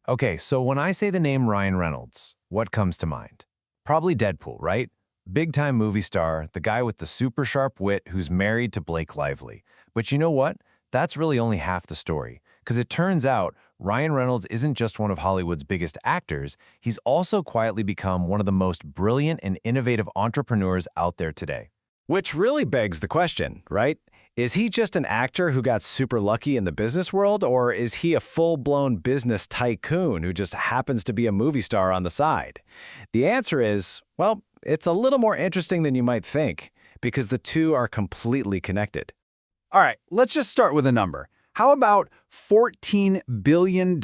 Okay, so when I say the name Ryan Reynolds, what comes to mind? Probably Deadpool, right? Big-time movie star, the guy with the super sharp wit who's married to Blake Lively. But you know what? That's really only half the story. Because it turns out, Ryan Reynolds isn't just one of Hollywood's biggest actors, he's also quietly become one of the most brilliant and innovative entrepreneurs out there today. Which really begs the question, right? Is he just an actor who got super lucky in the business world, or is he a full-blown business tycoon who just happens to be a movie star on the side? The answer is, well, it's a little more interesting than you might think, because the two are completely connected. All right, let's just start with a number. How about $14 billion?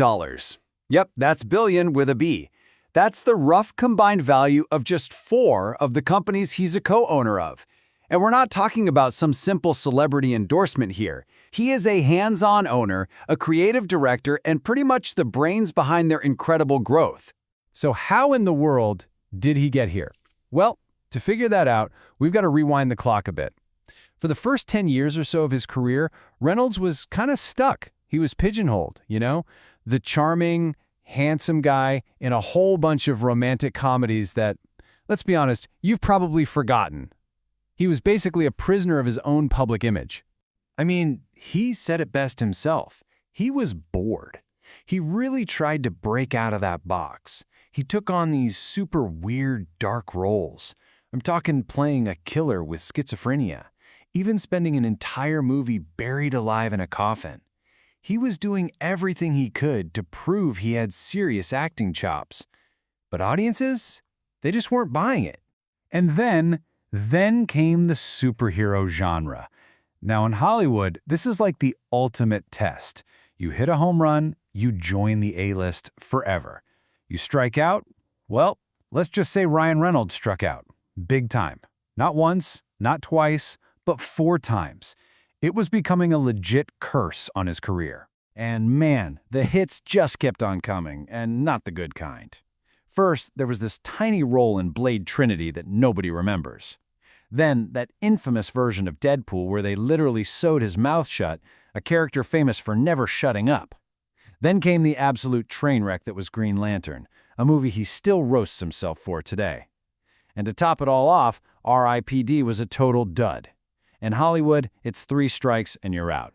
Yep, that's billion with a B. That's the rough combined value of just 4 of the companies he's a co-owner of. And we're not talking about some simple celebrity endorsement here. He is a hands-on owner, a creative director, and pretty much the brains behind their incredible growth. So how in the world did he get here? Well, to figure that out, we've got to rewind the clock a bit. For the first 10 years or so of his career, Reynolds was kind of stuck. He was pigeonholed, you know? The charming, handsome guy in a whole bunch of romantic comedies that, let's be honest, you've probably forgotten. He was basically a prisoner of his own public image. I mean, he said it best himself. He was bored. He really tried to break out of that box. He took on these super weird, dark roles. I'm talking playing a killer with schizophrenia, even spending an entire movie buried alive in a coffin. He was doing everything he could to prove he had serious acting chops. But audiences, they just weren't buying it. And then came the superhero genre. Now in Hollywood, this is like the ultimate test. You hit a home run, you join the A-list forever. You strike out, well, let's just say Ryan Reynolds struck out. Big time. Not once, not twice, but 4 times. It was becoming a legit curse on his career. And man, the hits just kept on coming, and not the good kind. First, there was this tiny role in Blade Trinity that nobody remembers. Then, that infamous version of Deadpool where they literally sewed his mouth shut, a character famous for never shutting up. Then came the absolute train wreck that was Green Lantern, a movie he still roasts himself for today. And to top it all off, R.I.P.D. was a total dud. In Hollywood, it's 3 strikes and you're out.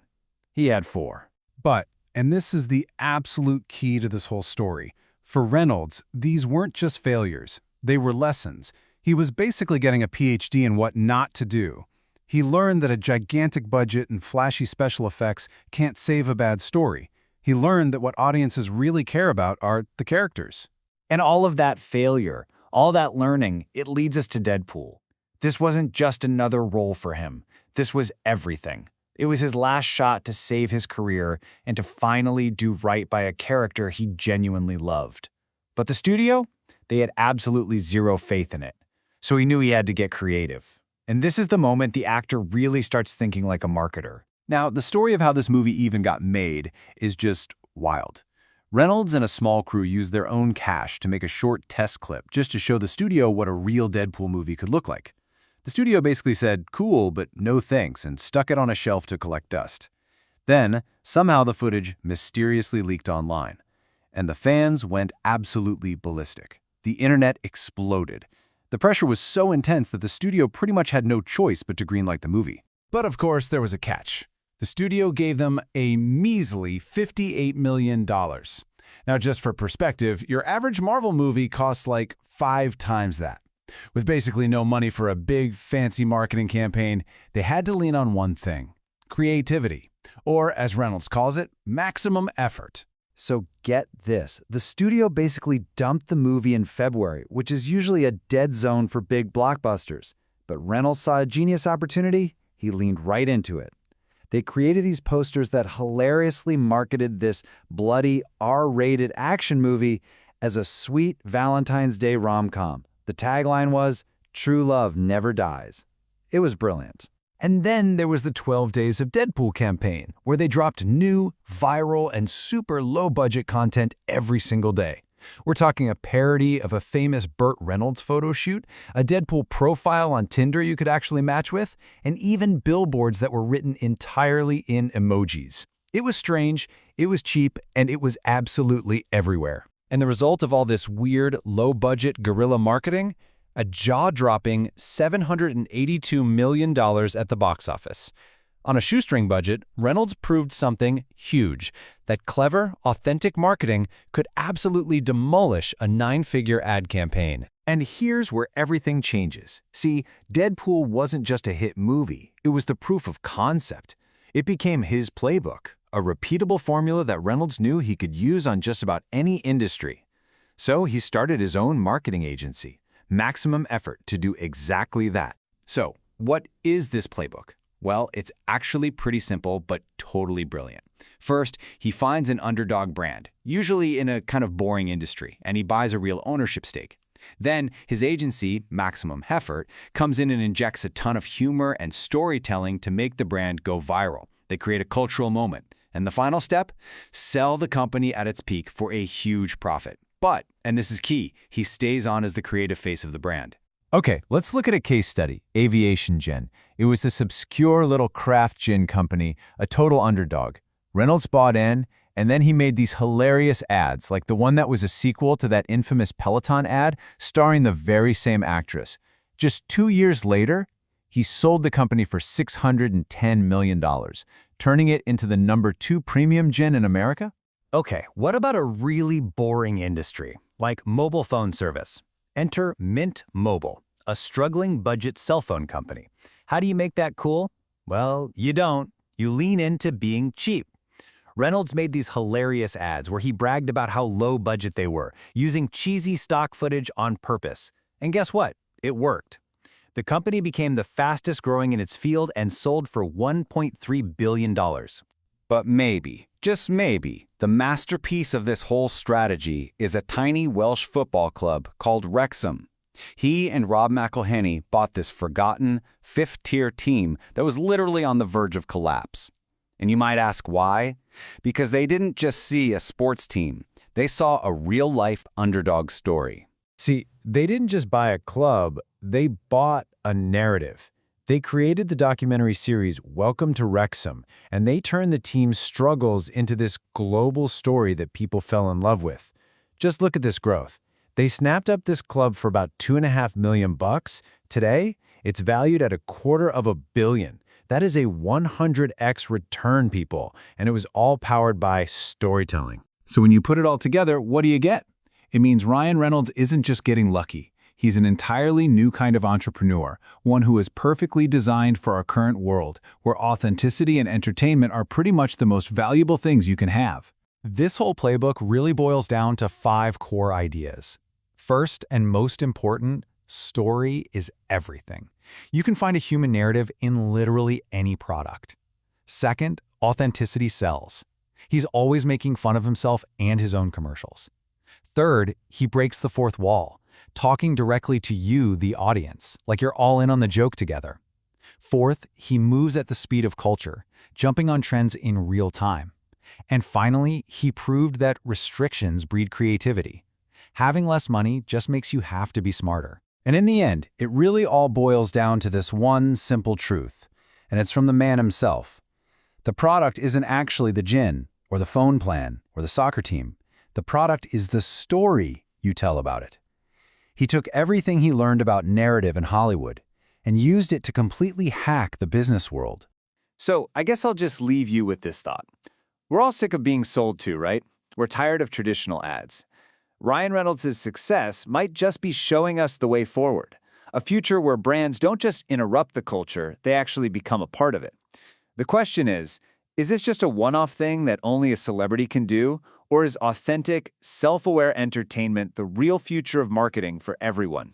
He had 4. But, and this is the absolute key to this whole story, for Reynolds, these weren't just failures. They were lessons. He was basically getting a PhD in what not to do. He learned that a gigantic budget and flashy special effects can't save a bad story. He learned that what audiences really care about are the characters. And all of that failure, all that learning, it leads us to Deadpool. This wasn't just another role for him. This was everything. It was his last shot to save his career and to finally do right by a character he genuinely loved. But the studio? They had absolutely zero faith in it. So he knew he had to get creative. And this is the moment the actor really starts thinking like a marketer. Now, the story of how this movie even got made is just wild. Reynolds and a small crew used their own cash to make a short test clip just to show the studio what a real Deadpool movie could look like. The studio basically said, cool, but no thanks, and stuck it on a shelf to collect dust. Then, somehow the footage mysteriously leaked online, and the fans went absolutely ballistic. The internet exploded. The pressure was so intense that the studio pretty much had no choice but to greenlight the movie. But of course, there was a catch. The studio gave them a measly $58 million. Now, just for perspective, your average Marvel movie costs like 5 times that. With basically no money for a big, fancy marketing campaign, they had to lean on one thing: creativity, or as Reynolds calls it, maximum effort. So get this, the studio basically dumped the movie in February, which is usually a dead zone for big blockbusters. But Reynolds saw a genius opportunity, he leaned right into it. They created these posters that hilariously marketed this bloody, R-rated action movie as a sweet Valentine's Day rom-com. The tagline was, "True love never dies." It was brilliant. And then there was the 12 Days of Deadpool campaign, where they dropped new, viral, and super low-budget content every single day. We're talking a parody of a famous Burt Reynolds photo shoot, a Deadpool profile on Tinder you could actually match with, and even billboards that were written entirely in emojis. It was strange, It was cheap, and it was absolutely everywhere. And the result of all this weird, low-budget guerrilla marketing? A jaw-dropping $782 million at the box office. On a shoestring budget, Reynolds proved something huge, that clever, authentic marketing could absolutely demolish a 9-figure ad campaign. And here's where everything changes. See, Deadpool wasn't just a hit movie, it was the proof of concept. It became his playbook, a repeatable formula that Reynolds knew he could use on just about any industry. So he started his own marketing agency, Maximum Effort, to do exactly that. So, what is this playbook? Well, it's actually pretty simple, but totally brilliant. First, he finds an underdog brand, usually in a kind of boring industry, and he buys a real ownership stake. Then, his agency, Maximum Effort, comes in and injects a ton of humor and storytelling to make the brand go viral. They create a cultural moment. And the final step? Sell the company at its peak for a huge profit. But, and this is key, he stays on as the creative face of the brand. Okay, let's look at a case study, Aviation Gin. It was this obscure little craft gin company, a total underdog. Reynolds bought in, and then he made these hilarious ads, like the one that was a sequel to that infamous Peloton ad starring the very same actress. Just 2 years later, he sold the company for $610 million, turning it into the #2 premium gin in America. Okay, what about a really boring industry, like mobile phone service? Enter Mint Mobile, a struggling budget cell phone company. How do you make that cool? Well, you don't. You lean into being cheap. Reynolds made these hilarious ads where he bragged about how low budget they were, using cheesy stock footage on purpose. And guess what? It worked. The company became the fastest growing in its field and sold for $1.3 billion. But maybe, just maybe, the masterpiece of this whole strategy is a tiny Welsh football club called Wrexham. He and Rob McElhenney bought this forgotten, fifth-tier team that was literally on the verge of collapse. And you might ask why? Because they didn't just see a sports team. They saw a real-life underdog story. See, they didn't just buy a club, they bought a narrative. They created the documentary series Welcome to Wrexham, and they turned the team's struggles into this global story that people fell in love with. Just look at this growth. They snapped up this club for about $2.5 million. Today, it's valued at $250 million. That is a 100x return, people, and it was all powered by storytelling. So when you put it all together, what do you get? It means Ryan Reynolds isn't just getting lucky. He's an entirely new kind of entrepreneur, one who is perfectly designed for our current world, where authenticity and entertainment are pretty much the most valuable things you can have. This whole playbook really boils down to 5 core ideas. First and most important, story is everything. You can find a human narrative in literally any product. Second, authenticity sells. He's always making fun of himself and his own commercials. Third, he breaks the fourth wall, talking directly to you, the audience, like you're all in on the joke together. Fourth, he moves at the speed of culture, jumping on trends in real time. And finally, he proved that restrictions breed creativity. Having less money just makes you have to be smarter. And in the end, it really all boils down to this one simple truth, and it's from the man himself. The product isn't actually the gin, or the phone plan, or the soccer team. The product is the story you tell about it. He took everything he learned about narrative in Hollywood and used it to completely hack the business world. So I guess I'll just leave you with this thought. We're all sick of being sold to, right? We're tired of traditional ads. Ryan Reynolds' success might just be showing us the way forward, a future where brands don't just interrupt the culture, they actually become a part of it. The question is this just a one-off thing that only a celebrity can do, or is authentic, self-aware entertainment the real future of marketing for everyone?